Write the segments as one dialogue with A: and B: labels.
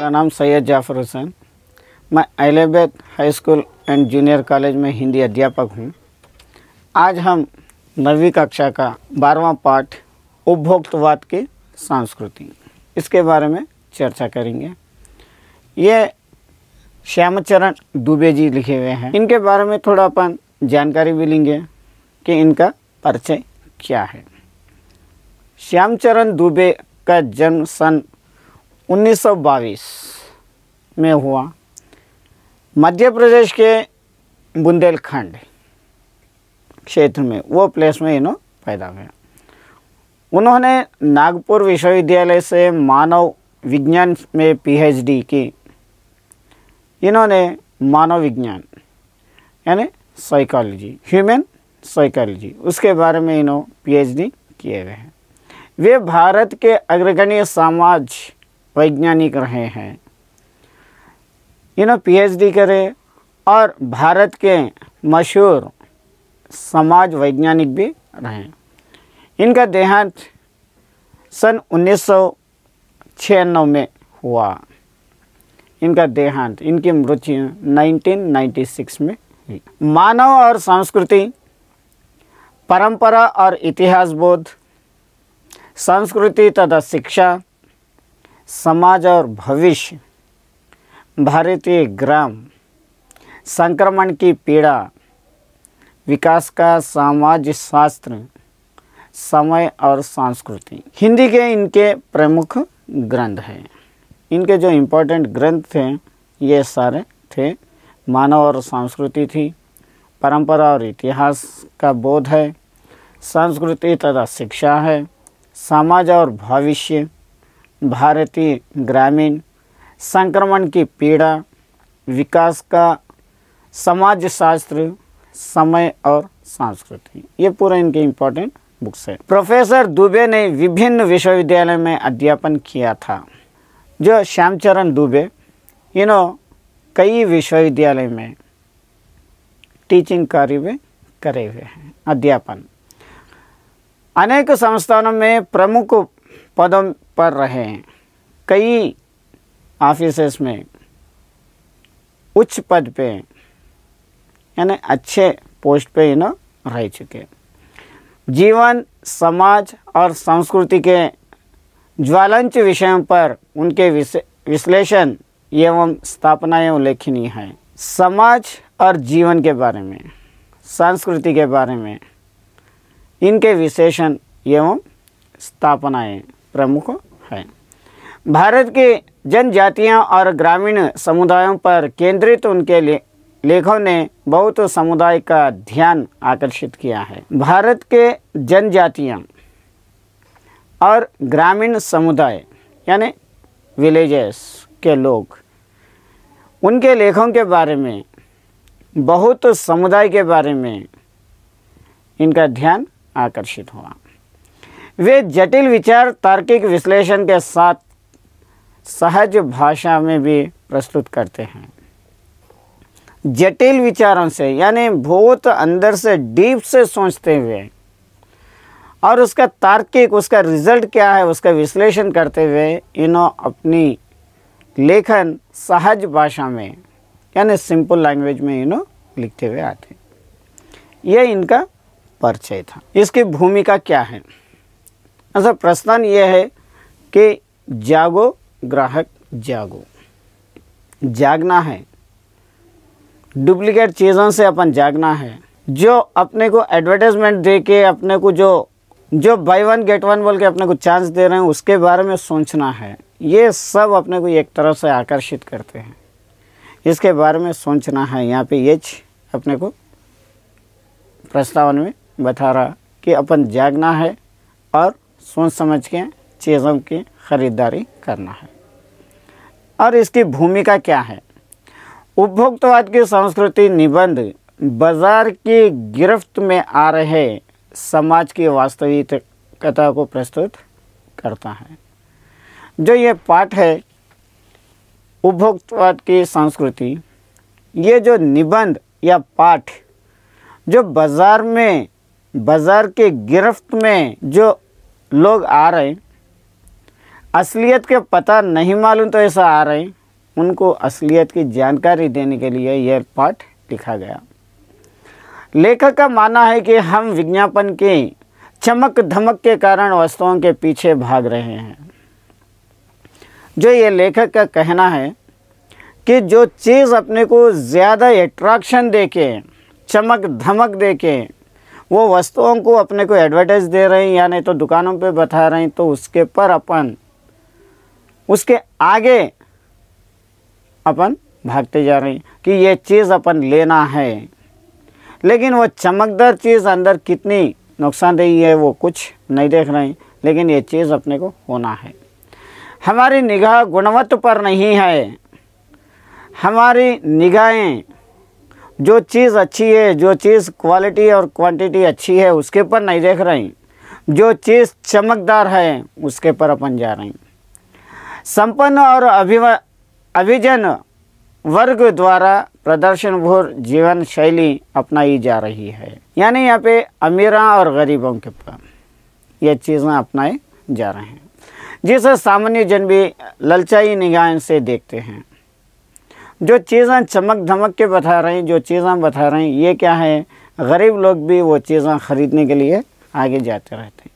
A: मेरा नाम सैयद जाफ़र हुसैन। मैं अहले high school and junior college में हिंदी अध्यापक हूँ। आज हम 9वीं कक्षा का 12वां पाठ उपभोक्तवाद की संस्कृति, इसके बारे में चर्चा करेंगे। ये श्यामचरण दुबे जी लिखे हुए हैं। इनके बारे में थोड़ा अपन जानकारी भी लेंगे कि इनका परिचय क्या है। श्यामचरण दुबे का जन्म सन 1922 में हुआ। मध्य प्रदेश के बुंदेलखंड क्षेत्र में वो प्लेस में इन्हों पैदा हुए। उन्होंने नागपुर विश्वविद्यालय से मानव विज्ञान में पीएचडी की। इन्होंने मानव विज्ञान यानी साइकोलॉजी, ह्यूमन साइकोलॉजी, उसके बारे में इन्हों पीएचडी किए हुए हैं। वे भारत के अग्रगण्य समाज वैज्ञानिक रहे हैं। इन्होंने पीएचडी करे और भारत के मशहूर समाज वैज्ञानिक भी रहे। इनका देहांत सन 1996 में हुआ। इनका देहांत, इनकी मृत्यु 1996 में हुई। मानव और संस्कृति, परंपरा और इतिहास बोध, संस्कृति तथा शिक्षा, समाज और भविष्य, भारतीय ग्राम, संक्रमण की पीड़ा, विकास का समाज शास्त्र, समय और संस्कृति, हिंदी के इनके प्रमुख ग्रंथ हैं। इनके जो इम्पोर्टेंट ग्रंथ थे ये सारे थे। मानव और संस्कृति थी, परंपरा और इतिहास का बोध है, संस्कृति तथा शिक्षा है, समाज और भविष्य, भारतीय ग्रामीण, संक्रमण की पीड़ा, विकास का समाज शास्त्र, समय और संस्कृति, ये पूरा इनके इम्पोर्टेंट बुक्स है। प्रोफेसर दुबे ने विभिन्न विश्वविद्यालय में अध्यापन किया था। जो श्यामचरण दुबे, इन्हों कई विश्वविद्यालय में टीचिंग कार्य भी करे हुए हैं, अध्यापन। अनेक संस्थानों में प्रमुख पदों पर रहे हैं। कई ऑफिसेस में उच्च पद पे यानी अच्छे पोस्ट पे इन्हों रह चुके। जीवन, समाज और संस्कृति के ज्वलंत विषयों पर उनके विश्लेषण एवं स्थापनाएं उल्लेखनीय हैं। समाज और जीवन के बारे में, संस्कृति के बारे में इनके विश्लेषण एवं स्थापनाएं प्रमुख हैं। भारत के जनजातियों और ग्रामीण समुदायों पर केंद्रित उनके लेखों ने बहुत समुदाय का ध्यान आकर्षित किया है। भारत के जनजातियां और ग्रामीण समुदाय यानी विलेजेस के लोग, उनके लेखों के बारे में, बहुत समुदाय के बारे में इनका ध्यान आकर्षित हुआ। वे जटिल विचार तार्किक विश्लेषण के साथ सहज भाषा में भी प्रस्तुत करते हैं। जटिल विचारों से यानी बहुत अंदर से डीप से सोचते हुए और उसका तार्किक, उसका रिजल्ट क्या है उसका विश्लेषण करते हुए इन्हों अपनी लेखन सहज भाषा में यानी सिंपल लैंग्वेज में इन्हों लिखते हुए आते। यह इनका परिचय था। इसकी भूमिका क्या है? अच्छा, प्रश्न ये है कि जागो ग्राहक जागो, जागना है। डुप्लीकेट चीज़ों से अपन जागना है। जो अपने को एडवर्टाइजमेंट दे के अपने को जो बाय वन गेट वन बोल के अपने को चांस दे रहे हैं उसके बारे में सोचना है। ये सब अपने को एक तरह से आकर्षित करते हैं। इसके बारे में सोचना है। यहाँ पे ये अपने को प्रस्तावन में बता रहा कि अपन जागना है और सोच समझ के चीज़ों की खरीदारी करना है। और इसकी भूमिका क्या है? उपभोक्तावाद की संस्कृति निबंध बाजार की गिरफ्त में आ रहे समाज की वास्तविकता को प्रस्तुत करता है। जो ये पाठ है उपभोक्तावाद की संस्कृति, ये जो निबंध या पाठ जो बाजार के गिरफ्त में जो लोग आ रहे, असलियत के पता नहीं मालूम तो ऐसा आ रहे, उनको असलियत की जानकारी देने के लिए यह पाठ लिखा गया। लेखक का मानना है कि हम विज्ञापन के चमक धमक के कारण वस्तुओं के पीछे भाग रहे हैं। जो ये लेखक का कहना है कि जो चीज़ अपने को ज़्यादा अट्रैक्शन देके, चमक धमक देके वो वस्तुओं को अपने को एडवर्टाइज दे रहे हैं या नहीं तो दुकानों पे बता रहे हैं, तो उसके पर अपन उसके आगे अपन भागते जा रहे हैं कि ये चीज़ अपन लेना है। लेकिन वो चमकदार चीज़ अंदर कितनी नुकसानदेही है वो कुछ नहीं देख रहे हैं, लेकिन ये चीज़ अपने को होना है। हमारी निगाह गुणवत्ता पर नहीं है, हमारी निगाहें जो चीज़ अच्छी है, जो चीज़ क्वालिटी और क्वांटिटी अच्छी है उसके पर नहीं देख रहे हैं, जो चीज़ चमकदार है उसके पर अपन जा रहे हैं। संपन्न और अभिजन वर्ग द्वारा प्रदर्शन भर जीवन शैली अपनाई जा रही है, यानी यहाँ पे अमीरों और गरीबों के पर ये चीज़ें अपनाए जा रहे हैं, जिसे सामान्य जन भी ललचाई निगाह से देखते हैं। जो चीज़ें चमक धमक के बता रहे हैं, जो चीज़ें बता रहे हैं, ये क्या है, गरीब लोग भी वो चीज़ें खरीदने के लिए आगे जाते रहते हैं।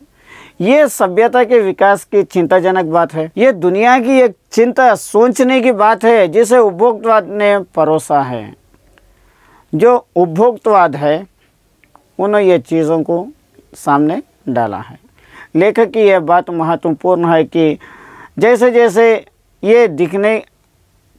A: ये सभ्यता के विकास की चिंताजनक बात है। ये दुनिया की एक चिंता सोचने की बात है जिसे उपभोक्तवाद ने परोसा है। जो उपभोक्तवाद है उन्होंने ये चीज़ों को सामने डाला है। लेखक की यह बात महत्वपूर्ण है कि जैसे जैसे ये दिखने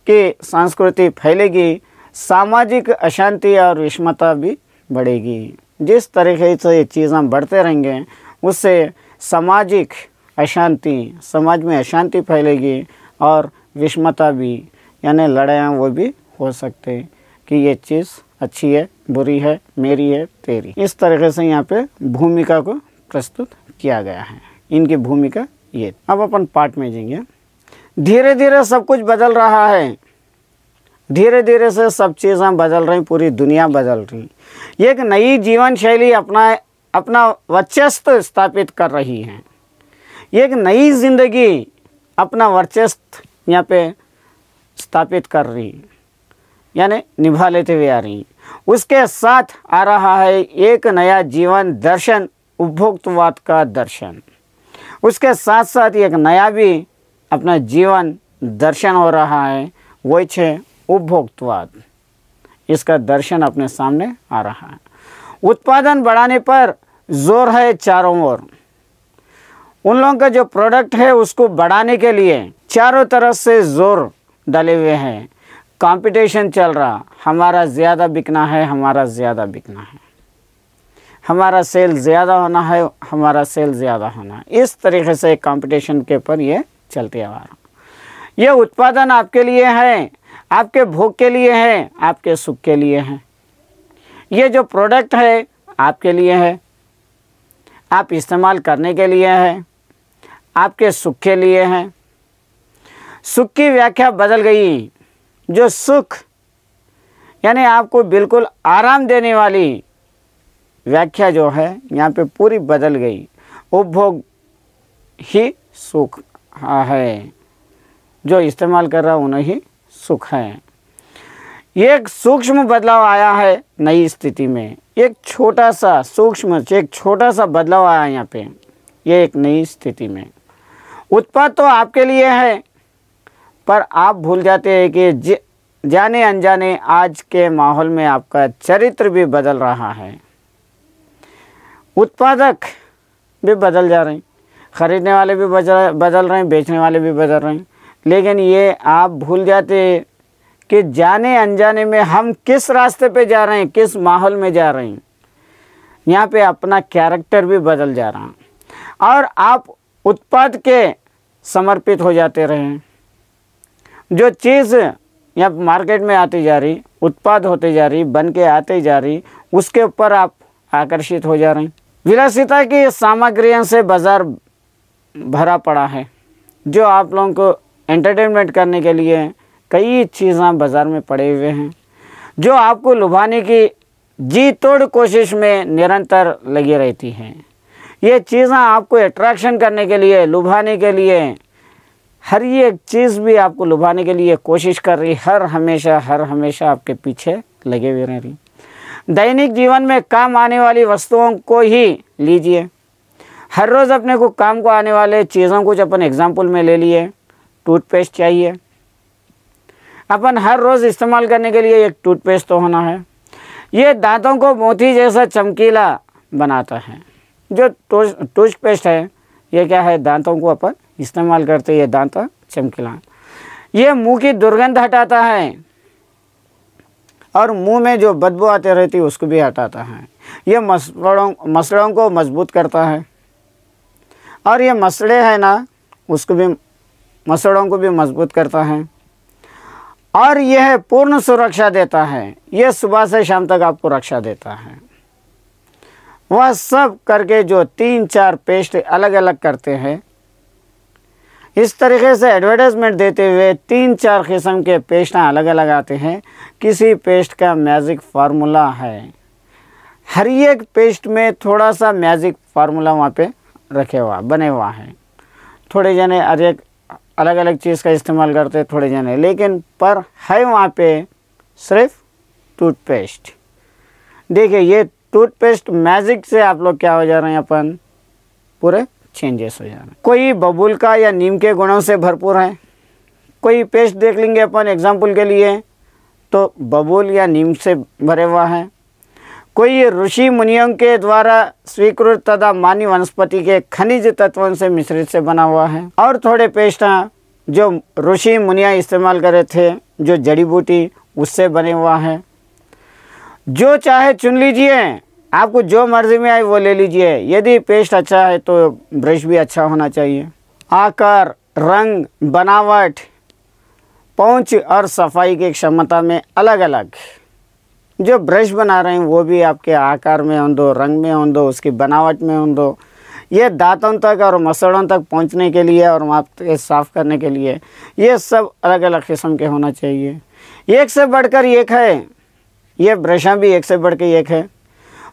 A: की संस्कृति फैलेगी, सामाजिक अशांति और विषमता भी बढ़ेगी। जिस तरीके से ये चीज़ें बढ़ते रहेंगे उससे सामाजिक अशांति, समाज में अशांति फैलेगी और विषमता भी, यानी लड़ाइयाँ वो भी हो सकते हैं कि ये चीज़ अच्छी है, बुरी है, मेरी है, तेरी। इस तरीके से यहाँ पे भूमिका को प्रस्तुत किया गया है। इनकी भूमिका ये। अब अपन पाठ में जाएंगे। धीरे धीरे सब कुछ बदल रहा है, धीरे धीरे से सब चीज़ें बदल रही, पूरी दुनिया बदल रही। एक नई जीवन शैली अपना वर्चस्व स्थापित कर रही है। एक नई जिंदगी अपना वर्चस्व यहाँ पे स्थापित कर रही, यानी निभा लेते हुए आ रही। उसके साथ आ रहा है एक नया जीवन दर्शन, उपभोक्तवाद का दर्शन। उसके साथ साथ एक नया भी अपना जीवन दर्शन हो रहा है, वो है उपभोक्तवाद। इसका दर्शन अपने सामने आ रहा है। उत्पादन बढ़ाने पर जोर है चारों ओर। उन लोगों का जो प्रोडक्ट है उसको बढ़ाने के लिए चारों तरफ से जोर डाले हुए हैं। कंपटीशन चल रहा, हमारा ज़्यादा बिकना है, हमारा ज़्यादा बिकना है, हमारा सेल ज़्यादा होना है, हमारा सेल ज़्यादा होना है। इस तरीके से कंपटीशन के ऊपर ये चलते आ रहा। ये उत्पादन आपके लिए है, आपके भोग के लिए है, आपके सुख के लिए है। ये जो प्रोडक्ट है आपके लिए है, आप इस्तेमाल करने के लिए है, आपके सुख के लिए है। सुख की व्याख्या बदल गई। जो सुख यानी आपको बिल्कुल आराम देने वाली व्याख्या जो है यहाँ पे पूरी बदल गई। उपभोग ही सुख है, जो इस्तेमाल कर रहा उन्हें ही सुख है। एक सूक्ष्म बदलाव आया है नई स्थिति में। एक छोटा सा सूक्ष्म, एक छोटा सा बदलाव आया यहाँ पे, ये एक नई स्थिति में। उत्पाद तो आपके लिए है, पर आप भूल जाते हैं कि जाने अनजाने आज के माहौल में आपका चरित्र भी बदल रहा है। उत्पादक भी बदल जा रहे हैं, खरीदने वाले भी बदल रहे हैं, बेचने वाले भी बदल रहे हैं। लेकिन ये आप भूल जाते हैं कि जाने अनजाने में हम किस रास्ते पे जा रहे हैं, किस माहौल में जा रहे हैं। यहाँ पे अपना कैरेक्टर भी बदल जा रहा है और आप उत्पाद के समर्पित हो जाते रहे। जो चीज़ यहाँ मार्केट में आती जा रही, उत्पाद होते जा रही, बन के आते जा रही, उसके ऊपर आप आकर्षित हो जा रहे हैं। विलासिता की सामग्रियों से बाजार भरा पड़ा है। जो आप लोगों को एंटरटेनमेंट करने के लिए कई चीज़ें बाज़ार में पड़े हुए हैं, जो आपको लुभाने की जी तोड़ कोशिश में निरंतर लगी रहती हैं। ये चीज़ें आपको अट्रैक्शन करने के लिए, लुभाने के लिए हर एक चीज़ भी आपको लुभाने के लिए कोशिश कर रही, हर हमेशा आपके पीछे लगे हुए रह रही। दैनिक जीवन में काम आने वाली वस्तुओं को ही लीजिए। हर रोज़ अपने को काम को आने वाले चीज़ों कुछ अपन एग्जाम्पल में ले लिए। टूथपेस्ट चाहिए, अपन हर रोज़ इस्तेमाल करने के लिए एक टूथपेस्ट तो होना है। ये दांतों को मोती जैसा चमकीला बनाता है। जो टूथपेस्ट है ये क्या है, दांतों को अपन इस्तेमाल करते ये दांत चमकीला। ये मुंह की दुर्गंध हटाता है और मुंह में जो बदबू आती रहती है उसको भी हटाता है। ये मसलों को मजबूत करता है और ये मसले है ना उसको भी, मसलों को भी मजबूत करता है। और यह पूर्ण सुरक्षा देता है। यह सुबह से शाम तक आपको रक्षा देता है। वह सब करके जो 3-4 पेस्ट अलग अलग करते हैं, इस तरीके से एडवर्टाइजमेंट देते हुए 3-4 किस्म के पेस्ट अलग अलग आते हैं। किसी पेस्ट का मैजिक फार्मूला है। हर एक पेस्ट में थोड़ा सा मैजिक फार्मूला वहाँ पे रखे हुआ बने हुआ है। थोड़े जने अलग अलग चीज़ का इस्तेमाल करते थोड़े जने, लेकिन पर है वहाँ पे सिर्फ टूथपेस्ट। देखिए ये टूथपेस्ट मैजिक से आप लोग क्या हो जा रहे हैं, अपन पूरे चेंजेस हो जा रहे हैं। कोई बबूल का या नीम के गुणों से भरपूर है। कोई पेस्ट देख लेंगे अपन एग्जाम्पल के लिए तो बबूल या नीम से भरे हुआ है। कोई ऋषि मुनियों के द्वारा स्वीकृत तथा मान्य वनस्पति के खनिज तत्वों से मिश्रित से बना हुआ है। और थोड़े पेस्ट जो ऋषि मुनिया इस्तेमाल करे थे, जो जड़ी बूटी उससे बने हुआ है। जो चाहे चुन लीजिए, आपको जो मर्जी में आए वो ले लीजिए। यदि पेस्ट अच्छा है तो ब्रश भी अच्छा होना चाहिए। आकार, रंग, बनावट, पहुँच और सफाई की क्षमता में अलग अलग। जो ब्रश बना रहे हैं वो भी आपके आकार में हों दो, रंग में हों दो, उसकी बनावट में हों दो। ये दांतों तक और मसड़ों तक पहुंचने के लिए और वहाँ पे साफ़ करने के लिए ये सब अलग अलग किस्म के होना चाहिए। एक से बढ़कर एक है। ये ब्रशां भी एक से बढ़ के एक है।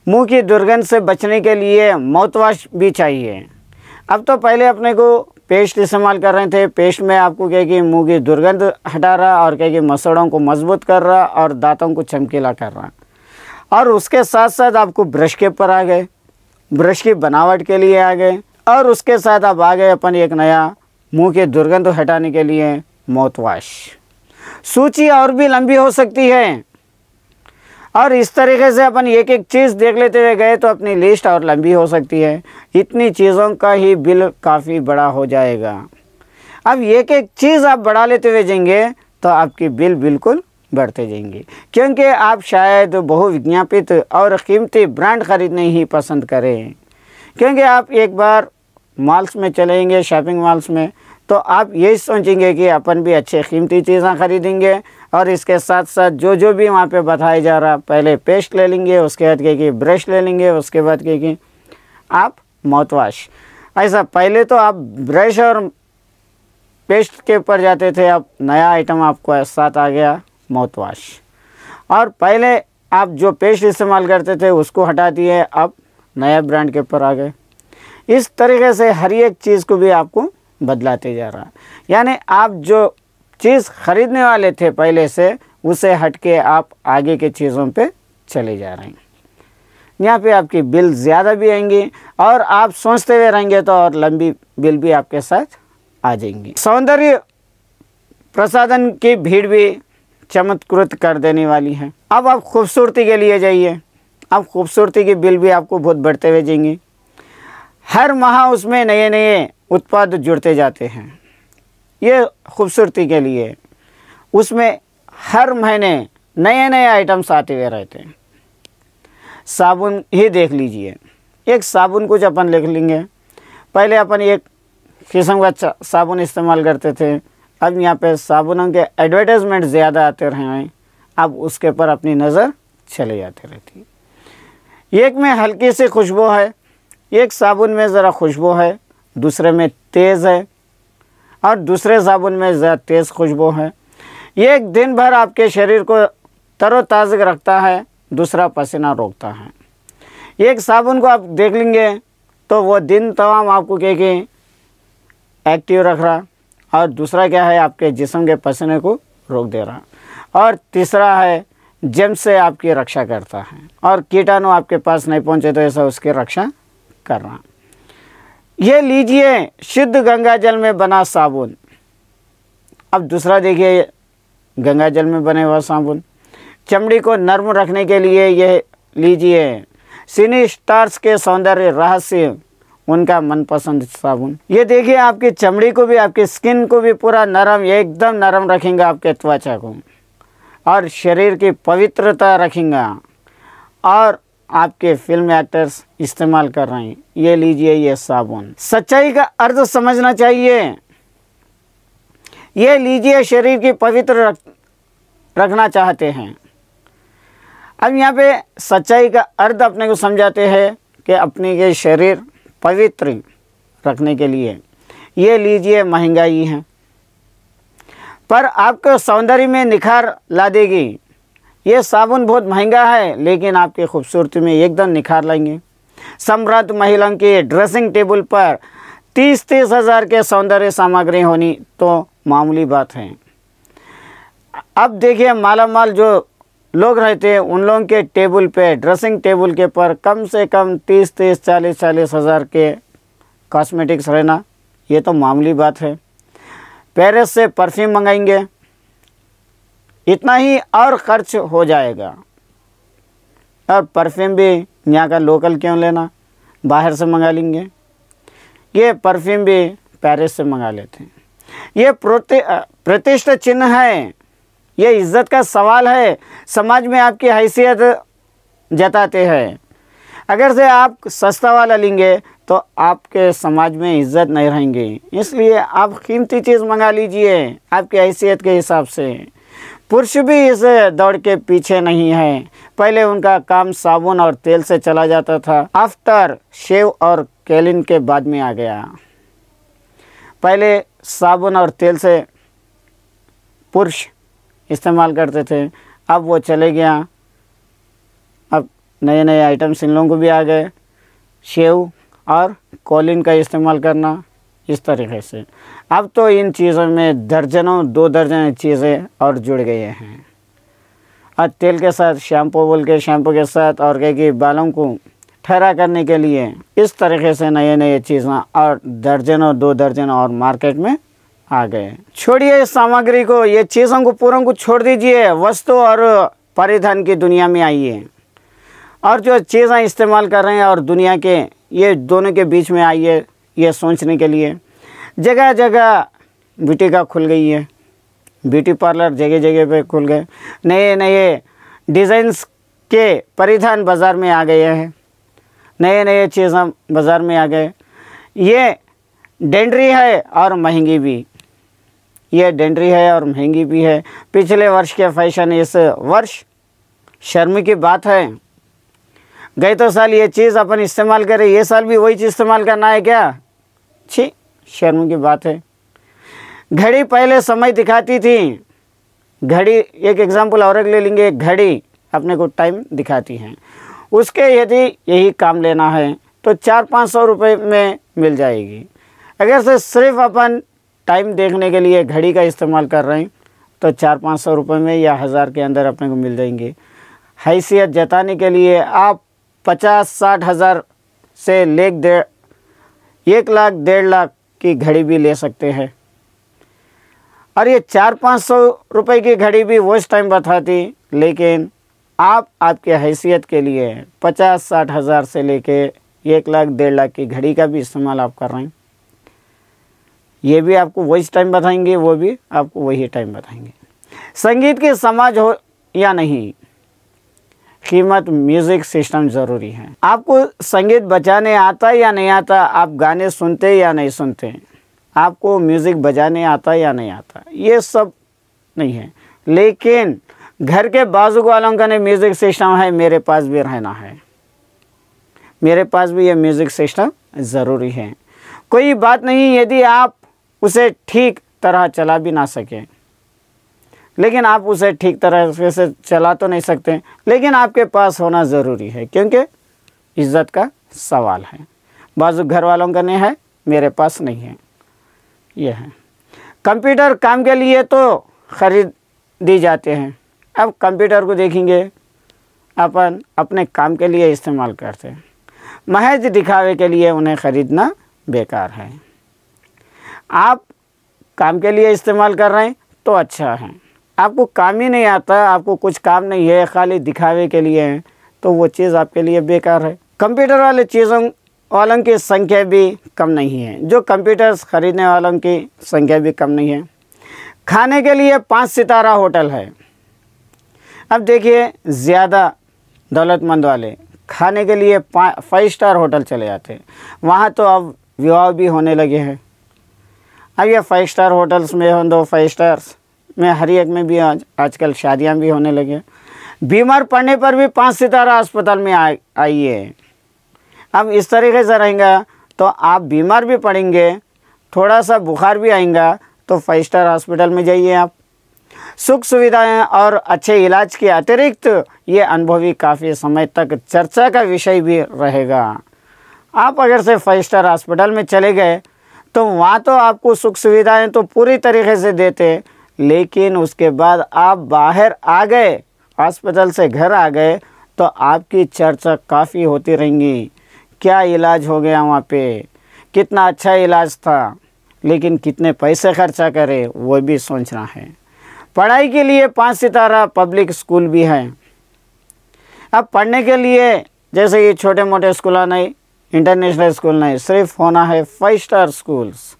A: मुंह की दुर्गंध से बचने के लिए माउथवॉश भी चाहिए। अब तो पहले अपने को पेस्ट इस्तेमाल कर रहे थे। पेस्ट में आपको क्या कि मुंह की दुर्गंध हटा रहा और क्या कि मसड़ों को मजबूत कर रहा और दांतों को चमकीला कर रहा। और उसके साथ साथ आपको ब्रश के ऊपर आ गए, ब्रश की बनावट के लिए आ गए, और उसके साथ आप आ गए अपन एक नया मुंह की दुर्गंध हटाने के लिए माउथ वॉश। सूची और भी लंबी हो सकती है और इस तरीके से अपन एक एक चीज़ देख लेते हुए गए तो अपनी लिस्ट और लंबी हो सकती है। इतनी चीज़ों का ही बिल काफ़ी बड़ा हो जाएगा। अब एक एक चीज़ आप बढ़ा लेते हुए जाएंगे तो आपकी बिल बिल्कुल बढ़ते जाएंगे, क्योंकि आप शायद बहुविज्ञापित और कीमती ब्रांड खरीदने ही पसंद करें। क्योंकि आप एक बार मॉल्स में चलेंगे, शॉपिंग मॉल्स में, तो आप यही सोचेंगे कि अपन भी अच्छे कीमती चीज़ें खरीदेंगे और इसके साथ साथ जो भी वहाँ पे बताया जा रहा, पहले पेस्ट ले लेंगे, उसके बाद कि ब्रश ले लेंगे, उसके बाद कि आप माउथ वॉश। ऐसा पहले तो आप ब्रश और पेस्ट के ऊपर जाते थे, अब नया आइटम आपको साथ आ गया माउथ वॉश। और पहले आप जो पेस्ट इस्तेमाल करते थे उसको हटा दिए, अब नया ब्रांड के ऊपर आ गए। इस तरीके से हर एक चीज़ को भी आपको बदलाते जा रहा। यानी आप जो चीज़ खरीदने वाले थे पहले से, उसे हट के आप आगे के चीज़ों पे चले जा रहे हैं। यहाँ पे आपकी बिल ज़्यादा भी आएंगी और आप सोचते हुए रहेंगे तो और लंबी बिल भी आपके साथ आ जाएंगी। सौंदर्य प्रसाधन की भीड़ भी चमत्कृत कर देने वाली है। अब आप खूबसूरती के लिए जाइए, अब खूबसूरती की बिल भी आपको बहुत बढ़ते हुए जाएंगी। हर माह उसमें नए नए उत्पाद जुड़ते जाते हैं। ये खूबसूरती के लिए उसमें हर महीने नए नए आइटम्स आते हुए रहते हैं। साबुन ही देख लीजिए, एक साबुन कुछ अपन लिख लेंगे। पहले अपन एक किस्म का साबुन इस्तेमाल करते थे, अब यहाँ पे साबुनों के एडवर्टाइजमेंट ज़्यादा आते रहे हैं, अब उसके ऊपर अपनी नज़र चले जाती रहती है। एक में हल्की सी खुशबू है, एक साबुन में ज़रा खुशबू है, दूसरे में तेज़ है और दूसरे साबुन में ज़्यादा तेज़ खुशबू है। एक दिन भर आपके शरीर को तरोताज़ा रखता है, दूसरा पसीना रोकता है। एक साबुन को आप देख लेंगे तो वो दिन तमाम आपको क्या कि एक्टिव रख रहा और दूसरा क्या है, आपके जिस्म के पसीने को रोक दे रहा, और तीसरा है जर्म से आपकी रक्षा करता है, और कीटाणु आपके पास नहीं पहुंचे तो ऐसा उसकी रक्षा कर रहा। ये लीजिए शुद्ध गंगा जल में बना साबुन। अब दूसरा देखिए, गंगा जल में बने हुआ साबुन। चमड़ी को नर्म रखने के लिए ये लीजिए सिनी स्टार्स के सौंदर्य रहस्य उनका मनपसंद साबुन। ये देखिए आपकी चमड़ी को भी, आपकी स्किन को भी पूरा नरम, एकदम नरम रखेंगे आपके त्वचा को, और शरीर की पवित्रता रखेंगे। और आपके फिल्म एक्टर्स इस्तेमाल कर रहे हैं, ये लीजिए ये साबुन। सच्चाई का अर्थ समझना चाहिए। ये लीजिए शरीर की पवित्र रखना चाहते हैं। अब यहाँ पे सच्चाई का अर्थ अपने को समझाते हैं कि अपने ये शरीर पवित्र रखने के लिए ये लीजिए महंगाई है, पर आपको सौंदर्य में निखार ला देगी। ये साबुन बहुत महंगा है, लेकिन आपकी खूबसूरती में एकदम निखार लाएंगे। समृद्ध महिलाओं के ड्रेसिंग टेबल पर 30-30 हज़ार के सौंदर्य सामग्री होनी तो मामूली बात है। अब देखिए मालामाल जो लोग रहते हैं, उन लोगों के टेबल पे, ड्रेसिंग टेबल के पर कम से कम 30-30, 40-40 हज़ार के कॉस्मेटिक्स रहना ये तो मामूली बात है। पेरिस से परफ्यूम मंगाएंगे, इतना ही और खर्च हो जाएगा। और परफ्यूम भी यहाँ का लोकल क्यों लेना, बाहर से मंगा लेंगे। ये परफ्यूम भी पेरिस से मंगा लेते हैं। ये प्रतिष्ठा चिन्ह है, ये इज़्ज़त का सवाल है। समाज में आपकी हैसियत जताते हैं। अगर से आप सस्ता वाला लेंगे तो आपके समाज में इज़्ज़त नहीं रहेंगी, इसलिए आप कीमती चीज़ मंगा लीजिए आपकी हैसियत के हिसाब से। पुरुष भी इस दौड़ के पीछे नहीं है। पहले उनका काम साबुन और तेल से चला जाता था, आफ्टर शेव और कैलिन के बाद में आ गया। पहले साबुन और तेल से पुरुष इस्तेमाल करते थे, अब वो चले गया। अब नए नए आइटम्स इन लोगों को भी आ गए, शेव और कॉलिन का इस्तेमाल करना इस तरीके से। अब तो इन चीज़ों में दर्जनों 2 दर्जन चीज़ें और जुड़ गए हैं। और तेल के साथ शैम्पू बोल के, शैम्पू के साथ और कह कि बालों को ठहरा करने के लिए इस तरीके से नए नए चीज़ें और दर्जनों 2 दर्जन और मार्केट में आ गए। छोड़िए इस सामग्री को, ये चीज़ों को पूरों को छोड़ दीजिए, वस्तु और परिधान की दुनिया में आइए और जो चीज़ें इस्तेमाल कर रहे हैं और दुनिया के, ये दोनों के बीच में आइए। ये सोचने के लिए जगह जगह ब्यूटी का खुल गई है, ब्यूटी पार्लर जगह जगह पे खुल गए। नए नए डिज़ाइंस के परिधान बाज़ार में आ गए हैं, नए नए चीज़ें बाज़ार में आ गए। ये डेंड्री है और महंगी भी, ये डेंड्री है और महंगी भी है। पिछले वर्ष के फैशन इस वर्ष शर्म की बात है। गए तो साल ये चीज़ अपन इस्तेमाल करें, ये साल भी वही चीज़ इस्तेमाल करना है क्या? छी, शर्म की बात है। घड़ी पहले समय दिखाती थी, घड़ी एक एग्जाम्पल और ले लेंगे। घड़ी अपने को टाइम दिखाती है, उसके यदि यही काम लेना है तो 400-500 रुपये में मिल जाएगी। अगर से सिर्फ अपन टाइम देखने के लिए घड़ी का इस्तेमाल कर रहे हैं तो 400-500 रुपये में या 1000 के अंदर अपने को मिल जाएंगे। हैसियत जताने के लिए आप 50-60 हज़ार से लेकर 1 लाख 1.5 लाख की घड़ी भी ले सकते हैं। और ये 400-500 रुपये की घड़ी भी वो इस टाइम बताती, लेकिन आप आपके हैसियत के लिए 50-60 हज़ार से लेके 1 लाख 1.5 लाख की घड़ी का भी इस्तेमाल आप कर रहे हैं। ये भी आपको वही टाइम बताएंगे, वो भी आपको वही टाइम बताएंगे। संगीत की समाज हो या नहीं, कीमत म्यूज़िक सिस्टम ज़रूरी है। आपको संगीत बजाने आता या नहीं आता, आप गाने सुनते या नहीं सुनते, आपको म्यूज़िक बजाने आता या नहीं आता, ये सब नहीं है। लेकिन घर के बाजू वालों का ने म्यूज़िक सिस्टम है, मेरे पास भी रहना है, मेरे पास भी ये म्यूज़िक सिस्टम ज़रूरी है। कोई बात नहीं यदि आप उसे ठीक तरह चला भी ना सकें, लेकिन आप उसे ठीक तरह से चला तो नहीं सकते, लेकिन आपके पास होना ज़रूरी है, क्योंकि इज़्ज़त का सवाल है। बाजू घर वालों का नहीं है, मेरे पास नहीं है, यह है। कंप्यूटर काम के लिए तो खरीदी जाते हैं। अब कंप्यूटर को देखेंगे अपन अपने काम के लिए इस्तेमाल करते हैं, महज दिखावे के लिए उन्हें ख़रीदना बेकार है। आप काम के लिए इस्तेमाल कर रहे हैं तो अच्छा है, आपको काम ही नहीं आता, आपको कुछ काम नहीं है, खाली दिखावे के लिए है, तो वो चीज़ आपके लिए बेकार है। कंप्यूटर वाले चीज़ों वालों की संख्या भी कम नहीं है, जो कंप्यूटर्स ख़रीदने वालों की संख्या भी कम नहीं है। खाने के लिए 5 सितारा होटल है। अब देखिए ज़्यादा दौलतमंद वाले खाने के लिए 5 स्टार होटल चले जाते हैं, वहाँ तो अब विवाह भी होने लगे हैं। अब ये 5 स्टार होटल्स में हो, 5 स्टार्स में हर एक में भी आजकल शादियाँ भी होने लगे। बीमार पड़ने पर भी 5 सितारा अस्पताल में आइए। अब इस तरीके से रहेगा तो आप बीमार भी पड़ेंगे, थोड़ा सा बुखार भी आएगा तो 5 स्टार हॉस्पिटल में जाइए आप। सुख सुविधाएं और अच्छे इलाज के अतिरिक्त ये अनुभवी काफ़ी समय तक चर्चा का विषय भी रहेगा। आप अगर से 5 स्टार हॉस्पिटल में चले गए तो वहाँ तो आपको सुख सुविधाएं तो पूरी तरीके से देते, लेकिन उसके बाद आप बाहर आ गए, हॉस्पिटल से घर आ गए, तो आपकी चर्चा काफ़ी होती रहेंगी। क्या इलाज हो गया वहाँ पे, कितना अच्छा इलाज था, लेकिन कितने पैसे खर्चा करे वो भी सोचना है। पढ़ाई के लिए 5 सितारा पब्लिक स्कूल भी हैं। अब पढ़ने के लिए जैसे ये छोटे मोटे स्कूल नहीं, इंटरनेशनल स्कूल नहीं, सिर्फ होना है 5 स्टार स्कूल्स।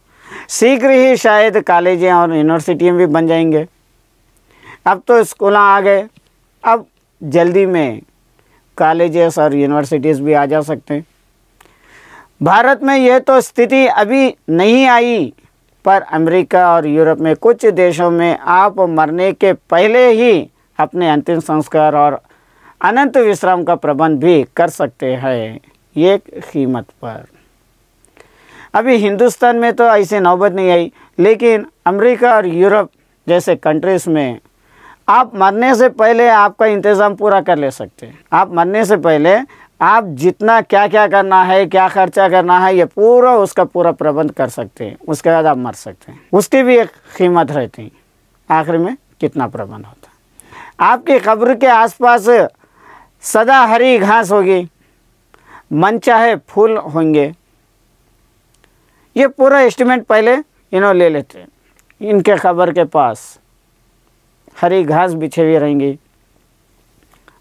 A: शीघ्र ही शायद कॉलेजें और यूनिवर्सिटियाँ भी बन जाएंगे। अब तो स्कूल आ गए, अब जल्दी में कॉलेजेस और यूनिवर्सिटीज़ भी आ जा सकते हैं। भारत में यह तो स्थिति अभी नहीं आई, पर अमेरिका और यूरोप में कुछ देशों में आप मरने के पहले ही अपने अंतिम संस्कार और अनंत विश्राम का प्रबंध भी कर सकते हैं, एक कीमत पर। अभी हिंदुस्तान में तो ऐसी नौबत नहीं आई, लेकिन अमेरिका और यूरोप जैसे कंट्रीज़ में आप मरने से पहले आपका इंतज़ाम पूरा कर ले सकते हैं। आप मरने से पहले आप जितना क्या क्या करना है, क्या खर्चा करना है, ये पूरा उसका पूरा प्रबंध कर सकते हैं। उसके बाद आप मर सकते हैं, उसकी भी एक कीमत रहती है। आखिर में कितना प्रबंध होता है। आपकी कब्र के आसपास सदा हरी घास होगी, मनचाहे फूल होंगे। ये पूरा एस्टिमेट पहले इन्होंने ले लेते हैं। इनके कब्र के पास हरी घास बिछे हुई रहेंगी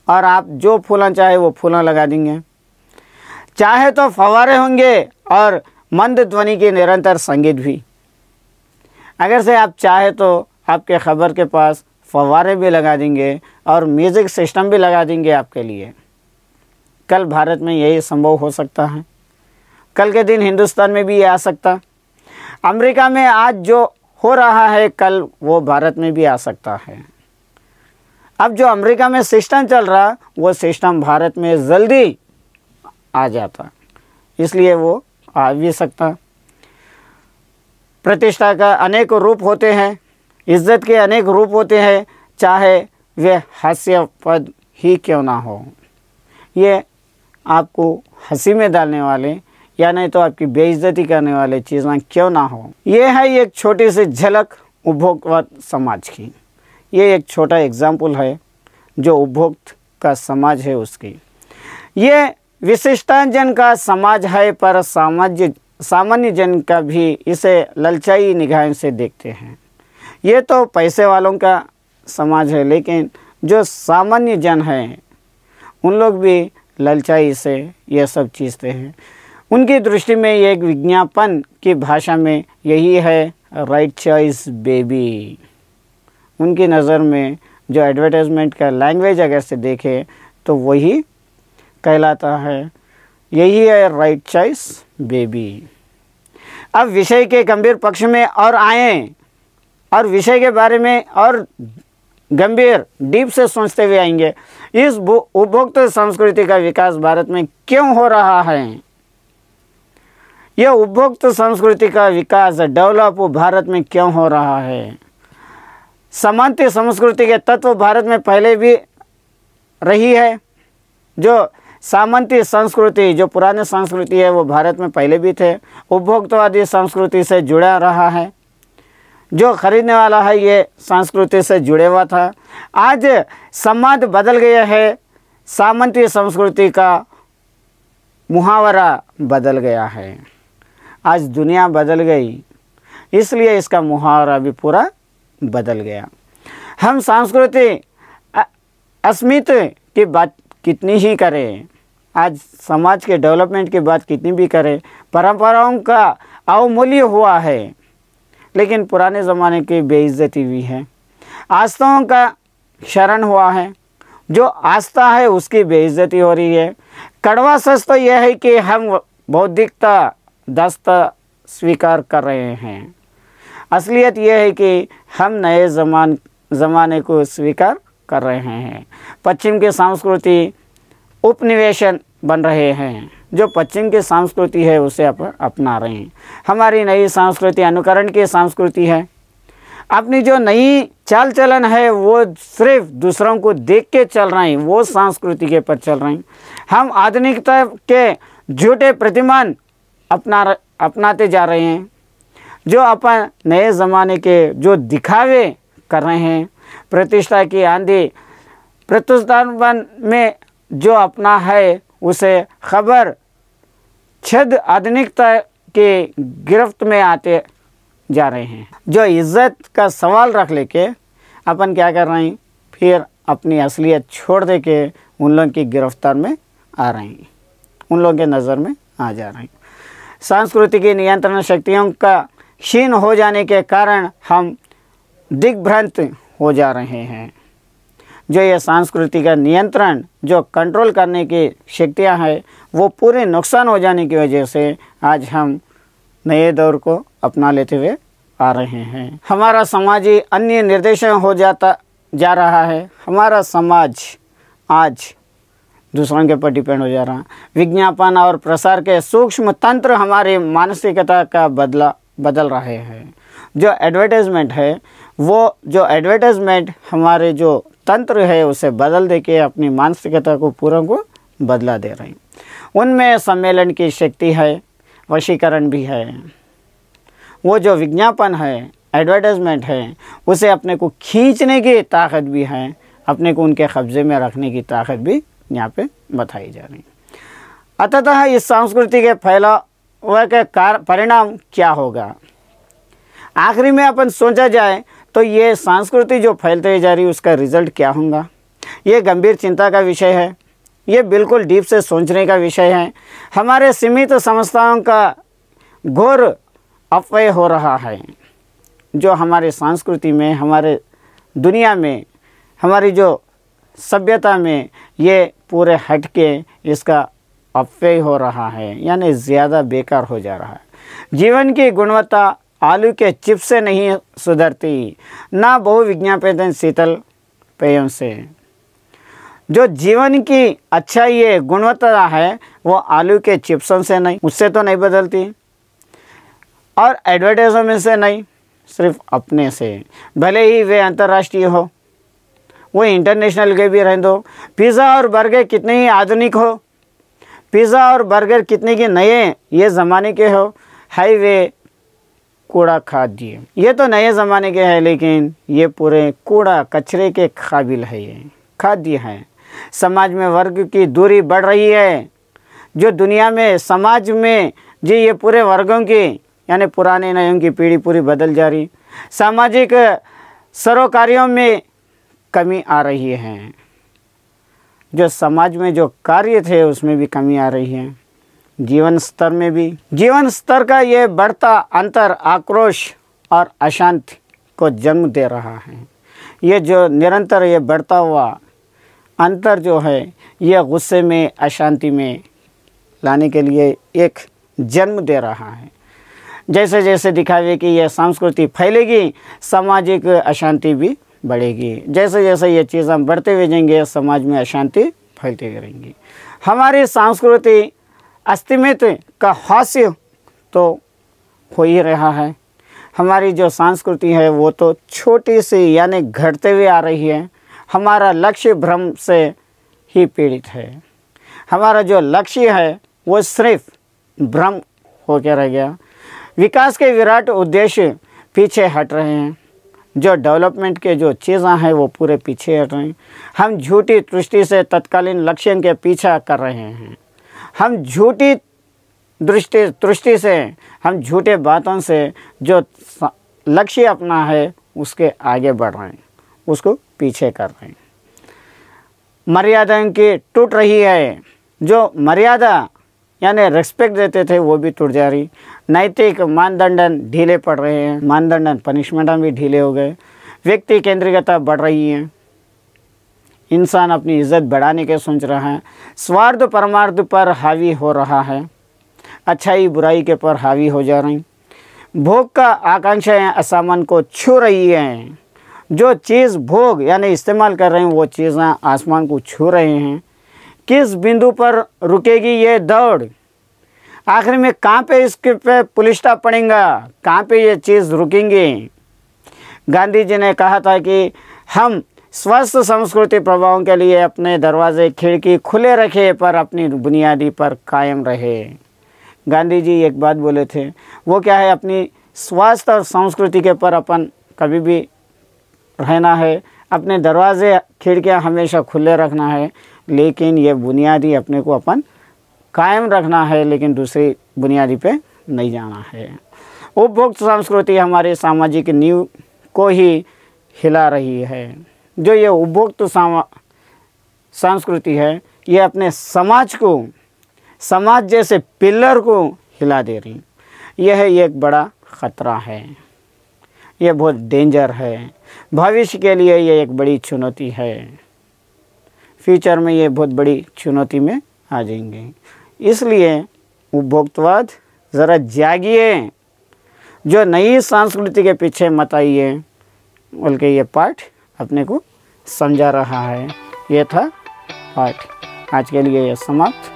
A: और आप जो फूला चाहे वो फूला लगा देंगे। चाहे तो फव्वारे होंगे और मंद ध्वनि के निरंतर संगीत भी। अगर से आप चाहे तो आपके कब्र के पास फव्वारे भी लगा देंगे और म्यूज़िक सिस्टम भी लगा देंगे आपके लिए। कल भारत में यही संभव हो सकता है, कल के दिन हिंदुस्तान में भी ये आ सकता। अमेरिका में आज जो हो रहा है कल वो भारत में भी आ सकता है। अब जो अमेरिका में सिस्टम चल रहा वो सिस्टम भारत में जल्दी आ जाता, इसलिए वो आ भी सकता। प्रतिष्ठा का अनेक रूप होते हैं, इज्जत के अनेक रूप होते हैं, चाहे वे हास्यास्पद ही क्यों ना हो। ये आपको हंसी में डालने वाले या नहीं तो आपकी बेइज्जती करने वाले चीज़ें क्यों ना हो। ये है एक छोटी सी झलक उपभोक्ता समाज की। ये एक छोटा एग्जाम्पल है जो उपभोक्त का समाज है उसकी। ये विशिष्टाजन का समाज है, पर सामान्य जन का भी इसे ललचाई निगाह से देखते हैं। ये तो पैसे वालों का समाज है, लेकिन जो सामान्य जन हैं उन लोग भी ललचाई से ये सब चीज़ते हैं। उनकी दृष्टि में एक विज्ञापन की भाषा में यही है राइट चॉइस बेबी। उनकी नज़र में जो एडवर्टाइजमेंट का लैंग्वेज अगर से देखें तो वही कहलाता है, यही है राइट चॉइस बेबी। अब विषय के गंभीर पक्ष में और आएँ और विषय के बारे में और गंभीर डीप से सोचते हुए आएंगे। इस उपभोक्ता संस्कृति का विकास भारत में क्यों हो रहा है? यह उपभोक्ता संस्कृति का विकास डेवलप भारत में क्यों हो रहा है? सामंती संस्कृति के तत्व भारत में पहले भी रही है। जो सामंती संस्कृति, जो पुरानी संस्कृति है, वो भारत में पहले भी थे। उपभोक्तावादी संस्कृति से जुड़ा रहा है। जो खरीदने वाला है ये संस्कृति से जुड़े हुआ था। आज समाज बदल गया है, सामंती संस्कृति का मुहावरा बदल गया है। आज दुनिया बदल गई, इसलिए इसका मुहावरा भी पूरा बदल गया। हम संस्कृति अस्मिता की बात कितनी ही करें, आज समाज के डेवलपमेंट की बात कितनी भी करें, परंपराओं का अवमूल्य हुआ है, लेकिन पुराने ज़माने की बेइज्जती भी है। आस्थाओं का क्षरण हुआ है, जो आस्था है उसकी बेइज्जती हो रही है। कड़वा सच तो यह है कि हम बौद्धिकता दस्ता स्वीकार कर रहे हैं। असलियत यह है कि हम नए ज़माने को स्वीकार कर रहे हैं। पश्चिम की संस्कृति उपनिवेशन बन रहे हैं, जो पश्चिम की संस्कृति है उसे अपना रहे हैं। हमारी नई संस्कृति अनुकरण की संस्कृति है। अपनी जो नई चाल चलन है वो सिर्फ दूसरों को देख के चल रहे हैं, वो संस्कृति के पर चल रहे हैं। हम आधुनिकता के झूठे प्रतिमान अपनाते जा रहे हैं, जो अपन नए ज़माने के जो दिखावे कर रहे हैं। प्रतिष्ठा की आंधी प्रतिष्ठान में जो अपना है उसे खबर छद आधुनिकता के गिरफ्त में आते जा रहे हैं। जो इज्जत का सवाल रख लेके अपन क्या कर रहे हैं, फिर अपनी असलियत छोड़ दे के उन लोगों की गिरफ्तार में आ रहे हैं, उन लोगों के नज़र में आ जा रहे हैं। संस्कृति की नियंत्रण शक्तियों का क्षीण हो जाने के कारण हम दिग्भ्रांत हो जा रहे हैं। जो ये संस्कृति का नियंत्रण जो कंट्रोल करने की शक्तियाँ हैं वो पूरे नुकसान हो जाने की वजह से आज हम नए दौर को अपना लेते हुए आ रहे हैं। हमारा समाज ही अन्य निर्देशन हो जाता जा रहा है। हमारा समाज आज दूसरों के ऊपर डिपेंड हो जा रहा है। विज्ञापन और प्रसार के सूक्ष्म तंत्र हमारी मानसिकता का बदल रहे हैं। जो एडवर्टाइजमेंट है वो जो एडवर्टाइजमेंट हमारे जो तंत्र है उसे बदल दे के अपनी मानसिकता को पूरा को बदला दे रहे हैं। उनमें सम्मेलन की शक्ति है, वशीकरण भी है। वो जो विज्ञापन है, एडवर्टाइजमेंट है, उसे अपने को खींचने की ताकत भी है, अपने को उनके कब्जे में रखने की ताकत भी यहाँ पे बताई जा रही है। अतः इस संस्कृति के फैलाव के परिणाम क्या होगा? आखिरी में अपन सोचा जाए तो ये संस्कृति जो फैलते जा रही है उसका रिजल्ट क्या होगा? ये गंभीर चिंता का विषय है। ये बिल्कुल डीप से सोचने का विषय है। हमारे सीमित समस्याओं का घोर अपव्यय हो रहा है, जो हमारे संस्कृति में, हमारे दुनिया में, हमारी जो सभ्यता में ये पूरे हट के इसका अपव्यय हो रहा है, यानी ज़्यादा बेकार हो जा रहा है। जीवन की गुणवत्ता आलू के चिप्स से नहीं सुधरती, ना बहुविज्ञापित शीतल पेयों से। जो जीवन की अच्छाई है, गुणवत्ता है, वो आलू के चिप्सों से नहीं, उससे तो नहीं बदलती, और एडवर्टाइजमेंट से नहीं, सिर्फ अपने से। भले ही वे अंतर्राष्ट्रीय हो, वो इंटरनेशनल के भी रहने दो। पिज़्ज़ा और बर्गर कितने ही आधुनिक हो, पिज़्ज़ा और बर्गर कितने के नए ये ज़माने के हो, हाईवे कूड़ा खाद्य, ये तो नए ज़माने के हैं, लेकिन ये पूरे कूड़ा कचरे के काबिल है, ये खाद्य है। समाज में वर्ग की दूरी बढ़ रही है। जो दुनिया में समाज में जी ये पूरे वर्गों की यानी पुराने नयों की पीढ़ी पूरी बदल जा रही। सामाजिक सरोकारियों में कमी आ रही है। जो समाज में जो कार्य थे उसमें भी कमी आ रही है। जीवन स्तर में भी, जीवन स्तर का ये बढ़ता अंतर आक्रोश और अशांति को जन्म दे रहा है। ये जो निरंतर ये बढ़ता हुआ अंतर जो है ये गुस्से में, अशांति में लाने के लिए एक जन्म दे रहा है। जैसे जैसे दिखावे कि यह संस्कृति फैलेगी, सामाजिक अशांति भी बढ़ेगी। जैसे जैसे ये चीज़ें बढ़ते हुए जाएंगे, समाज में अशांति फैलती रहेंगी। हमारी संस्कृति अस्तित्व का हास्य तो हो ही रहा है। हमारी जो संस्कृति है वो तो छोटी सी यानी घटते हुए आ रही है। हमारा लक्ष्य भ्रम से ही पीड़ित है। हमारा जो लक्ष्य है वो सिर्फ भ्रम होकर रह गया। विकास के विराट उद्देश्य पीछे हट रहे हैं, जो डेवलपमेंट के जो चीज़ें हैं वो पूरे पीछे हट रहे हैं। हम झूठी दृष्टि से तत्कालीन लक्ष्य के पीछा कर रहे हैं। हम झूठी दृष्टि से, हम झूठे बातों से जो लक्ष्य अपना है उसके आगे बढ़ रहे हैं, उसको पीछे कर रहे हैं। मर्यादा की टूट रही है। जो मर्यादा यानी रिस्पेक्ट देते थे वो भी टूट जा रही। नैतिक मानदंड ढीले पड़ रहे हैं, मानदंड पनिशमेंट भी ढीले हो गए। व्यक्ति केंद्रीयता बढ़ रही है। इंसान अपनी इज्जत बढ़ाने के सोच रहा है। स्वार्थ परमार्थ पर हावी हो रहा है। अच्छाई बुराई के पर हावी हो जा रही। भोग का आकांक्षाएं आसमान को छू रही हैं। जो चीज़ भोग यानी इस्तेमाल कर रहे हैं वो चीज़ें आसमान को छू रहे हैं। किस बिंदु पर रुकेगी ये दौड़? आखिर में कहाँ पे इसके पे पुलिस स्टॉप पड़ेगा? कहाँ पे ये चीज़ रुकेंगी? गांधी जी ने कहा था कि हम स्वस्थ संस्कृति प्रभावों के लिए अपने दरवाजे खिड़की खुले रखे पर अपनी बुनियादी पर कायम रहे। गांधी जी एक बात बोले थे, वो क्या है? अपनी स्वास्थ्य और संस्कृति के पर अपन कभी भी रहना है। अपने दरवाजे खिड़कियां हमेशा खुले रखना है, लेकिन ये बुनियादी अपने को अपन कायम रखना है, लेकिन दूसरी बुनियादी पे नहीं जाना है। उपभोक्त संस्कृति हमारे सामाजिक नींव को ही हिला रही है। जो ये उपभोक्त संस्कृति है ये अपने समाज को, समाज जैसे पिलर को हिला दे रही। यह एक बड़ा ख़तरा है, यह बहुत डेंजर है। भविष्य के लिए ये एक बड़ी चुनौती है। फ्यूचर में ये बहुत बड़ी चुनौती में आ जाएंगे। इसलिए उपभोक्तवाद ज़रा जागिए। जो नई संस्कृति के पीछे मत आइए, बल्कि ये पाठ अपने को समझा रहा है। ये था पाठ। आज के लिए ये समाप्त।